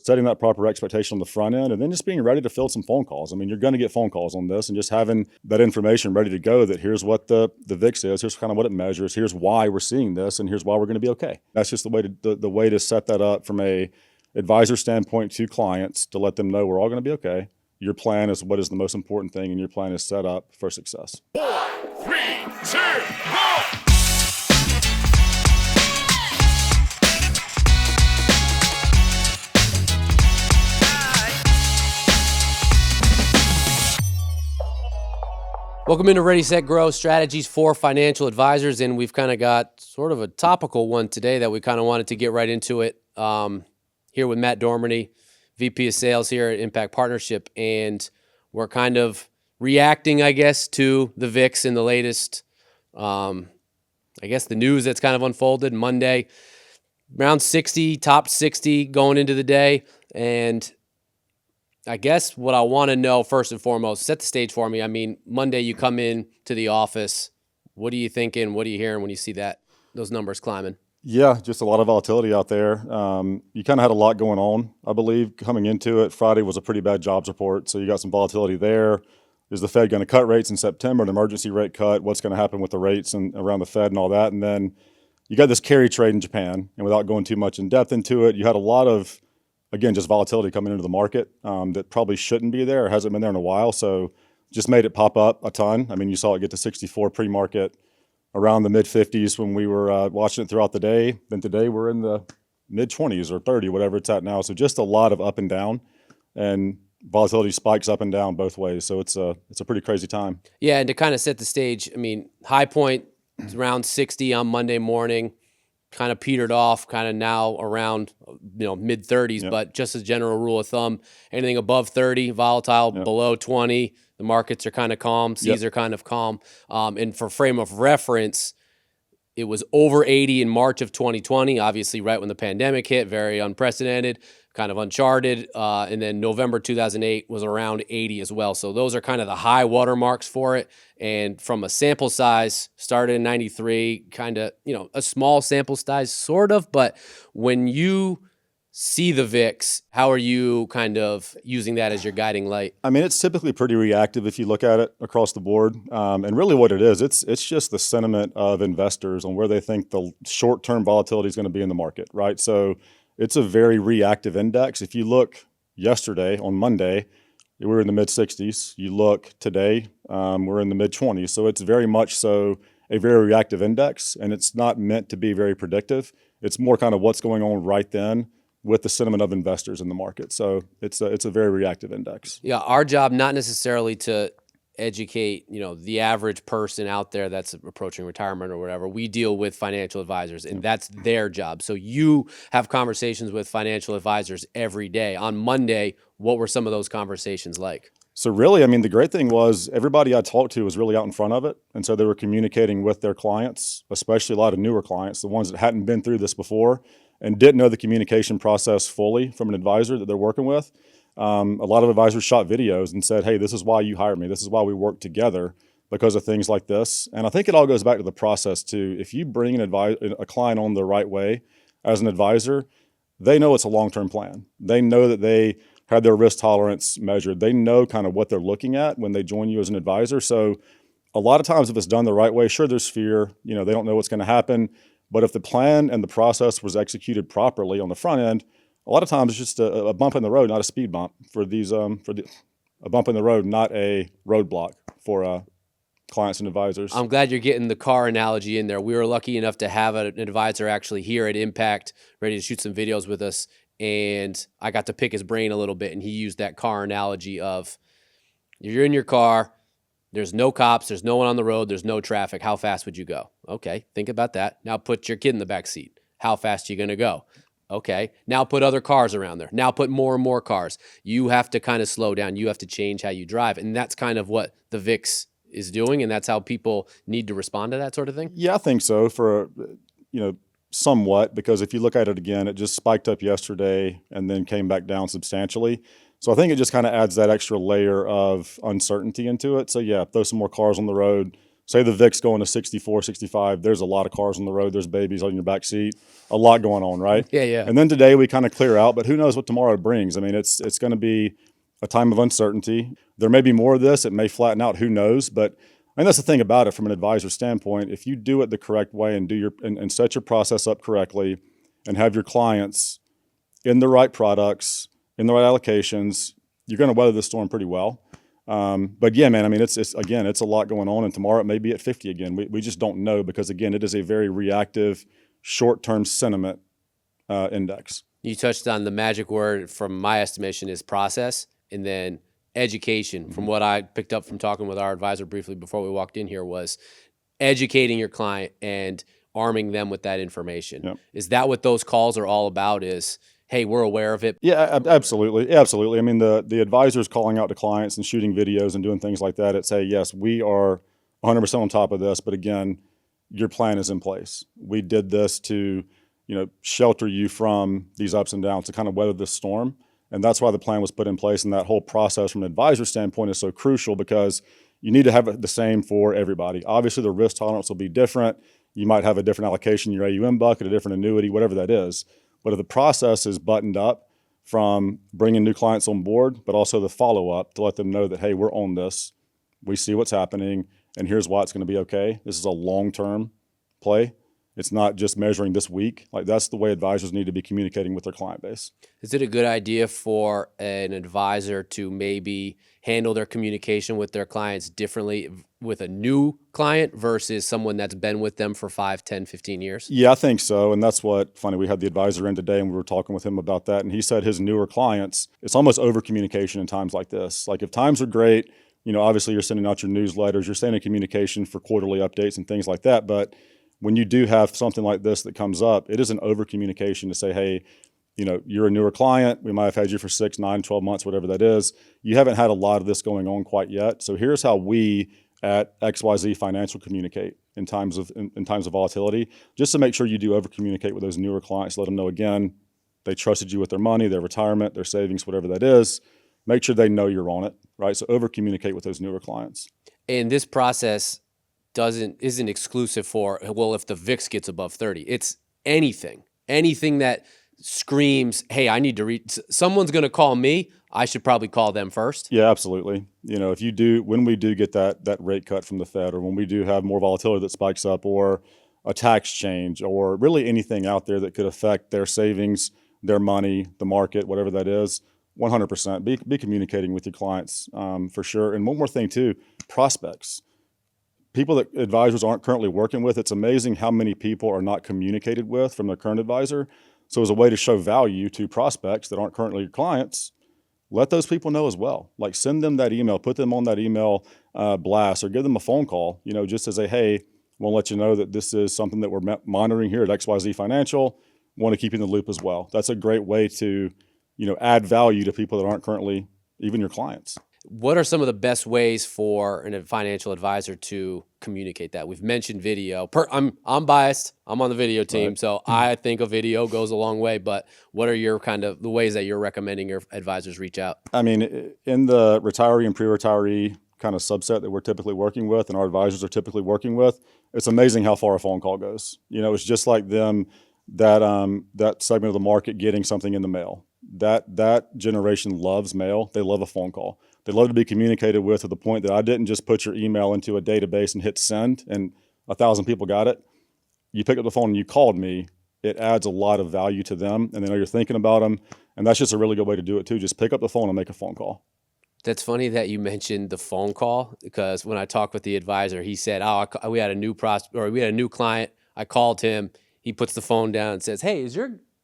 setting that proper expectation on the front end, and then just being ready to field some phone calls. I mean, you're going to get phone calls on this, and just having that information ready to go that here's what the VIX is, here's kind of what it measures, here's why we're seeing this, and here's why we're going to be okay. That's just the way to set that up from a advisor standpoint to clients, to let them know we're all going to be okay. Your plan is what is the most important thing, and your plan is set up for success. 4, 3, 2, 1. Welcome into Ready, Set, Grow, Strategies for Financial Advisors. And we've kind of got sort of a topical one today that we kind of wanted to get right into it. Here with Matt Dorminey, VP of Sales here at Impact Partnership. And we're kind of reacting, I guess, to the VIX and the latest, the news that's kind of unfolded Monday. Around 60, top 60 going into the day. And I guess what I want to know first and foremost, set the stage for me. I mean, Monday you come in to the office. What are you thinking? What are you hearing when you see those numbers climbing? Yeah, just a lot of volatility out there. You kind of had a lot going on, I believe, coming into it. Friday was a pretty bad jobs report, so you got some volatility there. Is the Fed going to cut rates in September, an emergency rate cut? What's going to happen with the rates and around the Fed and all that? And then you got this carry trade in Japan, and without going too much in depth into it, you had a lot of, again, just volatility coming into the market that probably shouldn't be there or hasn't been there in a while. So just made it pop up a ton. I mean, you saw it get to 64 pre-market, around the mid-50s when we were watching it throughout the day. Then today we're in the mid-20s or 30, whatever it's at now. So just a lot of up and down, and volatility spikes up and down both ways. So it's a pretty crazy time. Yeah, and to kind of set the stage, I mean, high point is around 60 on Monday morning. Kind of petered off, kind of now around mid-30s, Yep. But just as a general rule of thumb, anything above 30, volatile, Yep. below 20, the markets are kind of calm, C's are kind of calm. And for frame of reference, it was over 80 in March of 2020, obviously right when the pandemic hit, very unprecedented, kind of uncharted. And then November 2008 was around 80 as well. So those are kind of the high watermarks for it. And from a sample size, started in 93, kind of, a small sample size, sort of. But when you see the VIX, how are you kind of using that as your guiding light? I mean, it's typically pretty reactive if you look at it across the board. And really what it is, it's just the sentiment of investors on where they think the short-term volatility is going to be in the market, right? So it's a very reactive index. If you look yesterday on Monday, we were in the mid-60s. You look today, we're in the mid-20s. So it's very much so a very reactive index, and it's not meant to be very predictive. It's more kind of what's going on right then with the sentiment of investors in the market. So it's a very reactive index. Yeah, our job not necessarily to educate, the average person out there that's approaching retirement or whatever. We deal with financial advisors, and that's their job. So you have conversations with financial advisors every day. On Monday, what were some of those conversations like? So really, I mean, the great thing was everybody I talked to was really out in front of it. And so they were communicating with their clients, especially a lot of newer clients, the ones that hadn't been through this before and didn't know the communication process fully from an advisor that they're working with. A lot of advisors shot videos and said, hey, this is why you hired me. This is why we work together, because of things like this. And I think it all goes back to the process too. If you bring a client on the right way as an advisor, they know it's a long-term plan. They know that they had their risk tolerance measured. They know kind of what they're looking at when they join you as an advisor. So a lot of times if it's done the right way, sure, there's fear. They don't know what's going to happen. But if the plan and the process was executed properly on the front end, a lot of times it's just a bump in the road, not a speed bump a bump in the road, not a roadblock for clients and advisors. I'm glad you're getting the car analogy in there. We were lucky enough to have an advisor actually here at Impact ready to shoot some videos with us. And I got to pick his brain a little bit. And he used that car analogy of you're in your car. There's no cops. There's no one on the road. There's no traffic. How fast would you go? Okay, think about that. Now put your kid in the back seat. How fast are you going to go? Okay, now put other cars around there. Now put more and more cars. You have to kind of slow down. You have to change how you drive. And that's kind of what the VIX is doing, and that's how people need to respond to that sort of thing? Yeah, I think so for, somewhat, because if you look at it again, it just spiked up yesterday and then came back down substantially. So I think it just kind of adds that extra layer of uncertainty into it. So yeah, throw some more cars on the road, say the VIX going to 64, 65, there's a lot of cars on the road, there's babies on your back seat, a lot going on, right? Yeah, yeah. And then today we kind of clear out, but who knows what tomorrow brings? I mean, it's going to be a time of uncertainty. There may be more of this, it may flatten out, who knows? But I mean, that's the thing about it from an advisor standpoint. If you do it the correct way and and set your process up correctly and have your clients in the right products, in the right allocations, you're going to weather the storm pretty well. But yeah, man, I mean, it's again, it's a lot going on, and tomorrow it may be at 50 again. We just don't know because again, it is a very reactive, short-term sentiment index. You touched on the magic word from my estimation is process, and then education. From what I picked up from talking with our advisor briefly before we walked in here was educating your client and arming them with that information. Yep. Is that what those calls are all about? Is, hey, we're aware of it. Yeah, absolutely. Absolutely. I mean, the advisors calling out to clients and shooting videos and doing things like that, it's, hey, yes, we are 100% on top of this, but again, your plan is in place. We did this to, shelter you from these ups and downs, to kind of weather this storm. And that's why the plan was put in place. And that whole process from an advisor standpoint is so crucial because you need to have it the same for everybody. Obviously, the risk tolerance will be different. You might have a different allocation in your AUM bucket, a different annuity, whatever that is. But if the process is buttoned up from bringing new clients on board, but also the follow-up to let them know that, hey, we're on this, we see what's happening, and here's why it's going to be okay. This is a long-term play. It's not just measuring this week. Like, that's the way advisors need to be communicating with their client base. Is it a good idea for an advisor to maybe handle their communication with their clients differently with a new client versus someone that's been with them for 5, 10, 15 years? Yeah, I think so. And that's funny, we had the advisor in today and we were talking with him about that. And he said his newer clients, it's almost over communication in times like this. Like, if times are great, obviously you're sending out your newsletters, you're staying in communication for quarterly updates and things like that. But when you do have something like this that comes up, it is an over communication to say, hey, you're a newer client. We might have had you for 6, 9, 12 months, whatever that is. You haven't had a lot of this going on quite yet. So here's how we at XYZ Financial communicate in times of volatility, just to make sure you do over communicate with those newer clients. Let them know, again, they trusted you with their money, their retirement, their savings, whatever that is. Make sure they know you're on it, right? So over communicate with those newer clients. And this process isn't exclusive for, well, if the VIX gets above 30, it's anything that screams, hey, I need to read, someone's going to call me, I should probably call them first. Yeah, absolutely. When we do get that rate cut from the Fed, or when we do have more volatility that spikes up, or a tax change, or really anything out there that could affect their savings, their money, the market, whatever that is, 100%. Be communicating with your clients for sure. And one more thing too, prospects. People that advisors aren't currently working with, it's amazing how many people are not communicated with from their current advisor. So as a way to show value to prospects that aren't currently your clients, let those people know as well. Like, send them that email, put them on that email blast, or give them a phone call, just as a, hey, we'll let you know that this is something that we're monitoring here at XYZ Financial. Want to keep you in the loop as well. That's a great way to, add value to people that aren't currently even your clients. What are some of the best ways for a financial advisor to communicate that? We've mentioned video. I'm biased. I'm on the video team, Right. so I think a video goes a long way. But what are your the ways that you're recommending your advisors reach out? I mean, in the retiree and pre-retiree kind of subset that we're typically working with and our advisors are typically working with, it's amazing how far a phone call goes. It's just like them, that segment of the market getting something in the mail. That generation loves mail. They love a phone call. They love to be communicated with, to the point that I didn't just put your email into a database and hit send and 1,000 people got it. You picked up the phone and you called me. It adds a lot of value to them, and they know you're thinking about them. And that's just a really good way to do it too. Just pick up the phone and make a phone call. That's funny that you mentioned the phone call, because when I talked with the advisor, he said, we had a new client. I called him. He puts the phone down and says, hey,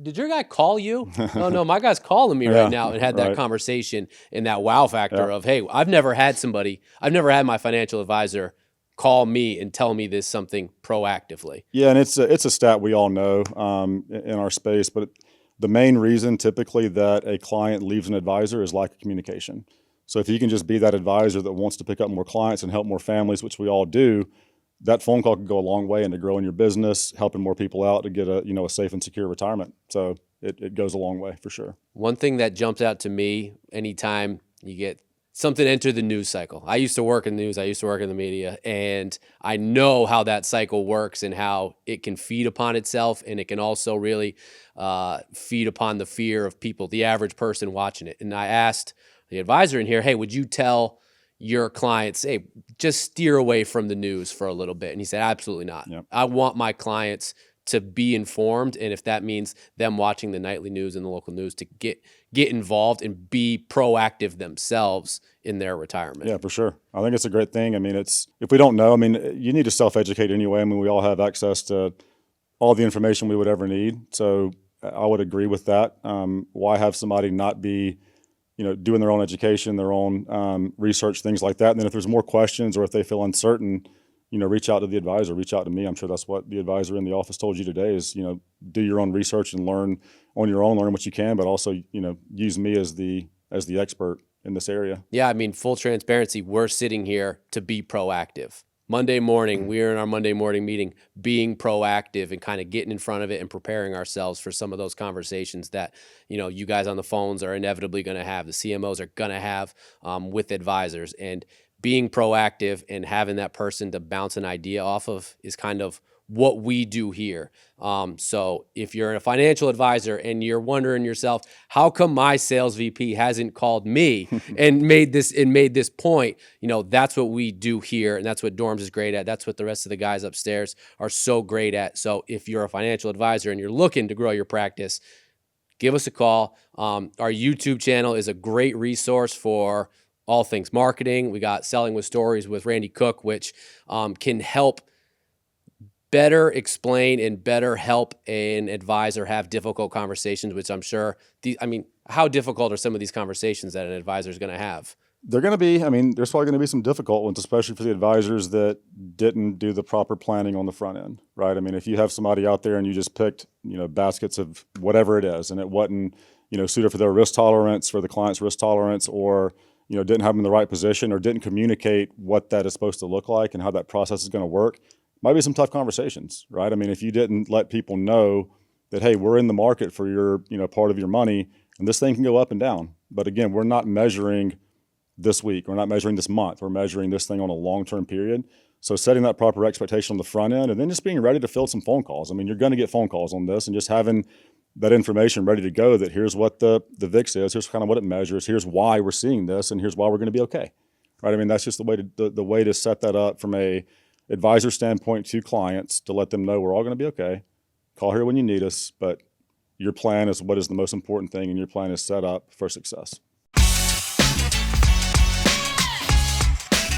did your guy call you? Oh, no, my guy's calling me right now, and had that conversation, and that wow factor of, hey, I've never had my financial advisor call me and tell me this something proactively. Yeah, and it's a stat we all know in our space, but the main reason typically that a client leaves an advisor is lack of communication. So if you can just be that advisor that wants to pick up more clients and help more families, which we all do, that phone call can go a long way into growing your business, helping more people out to get a safe and secure retirement. So it goes a long way for sure. One thing that jumps out to me anytime you get something entered the news cycle. I used to work in the news. I used to work in the media, and I know how that cycle works and how it can feed upon itself, and it can also really feed upon the fear of people, the average person watching it. And I asked the advisor in here, hey, would you tell your clients, hey, just steer away from the news for a little bit? And he said, absolutely not. Yep. I want my clients to be informed, and if that means them watching the nightly news and the local news, to get involved and be proactive themselves in their retirement. Yeah, for sure. I think it's a great thing. I mean, if we don't know, I mean, you need to self-educate anyway. I mean, we all have access to all the information we would ever need. So I would agree with that. Why have somebody not be, doing their own education, their own research, things like that? And then if there's more questions or if they feel uncertain, reach out to the advisor, reach out to me. I'm sure that's what the advisor in the office told you today is, do your own research and learn on your own, learn what you can, but also, use me as the expert in this area. Yeah. I mean, full transparency, we're sitting here to be proactive. Monday morning, we're in our Monday morning meeting, being proactive and kind of getting in front of it and preparing ourselves for some of those conversations that, you guys on the phones are inevitably going to have, the CMOs are going to have with advisors. And being proactive and having that person to bounce an idea off of is kind of what we do here. So if you're a financial advisor and you're wondering yourself, how come my sales VP hasn't called me and made this point? That's what we do here, and that's what Dorms is great at. That's what the rest of the guys upstairs are so great at. So if you're a financial advisor and you're looking to grow your practice, give us a call. Our YouTube channel is a great resource for all things marketing. We got Selling with Stories with Randy Cook, which can help better explain and better help an advisor have difficult conversations, which I'm sure, how difficult are some of these conversations that an advisor is going to have? They're going to be, there's probably going to be some difficult ones, especially for the advisors that didn't do the proper planning on the front end, right? If you have somebody out there and you just picked, baskets of whatever it is, and it wasn't, suited for their risk tolerance, for the client's risk tolerance, or didn't have them in the right position, or didn't communicate what that is supposed to look like and how that process is going to work, might be some tough conversations, right? If you didn't let people know that, hey, we're in the market for your, part of your money, and this thing can go up and down. But again, we're not measuring this week. We're not measuring this month. We're measuring this thing on a long-term period. So setting that proper expectation on the front end, and then just being ready to field some phone calls. You're going to get phone calls on this, and just having that information ready to go, that here's what the VIX is, here's kind of what it measures, here's why we're seeing this, and here's why we're going to be okay, right? That's just the way to set that up from a advisor standpoint to clients, to let them know we're all going to be okay. Call here when you need us, but your plan is what is the most important thing, and your plan is set up for success.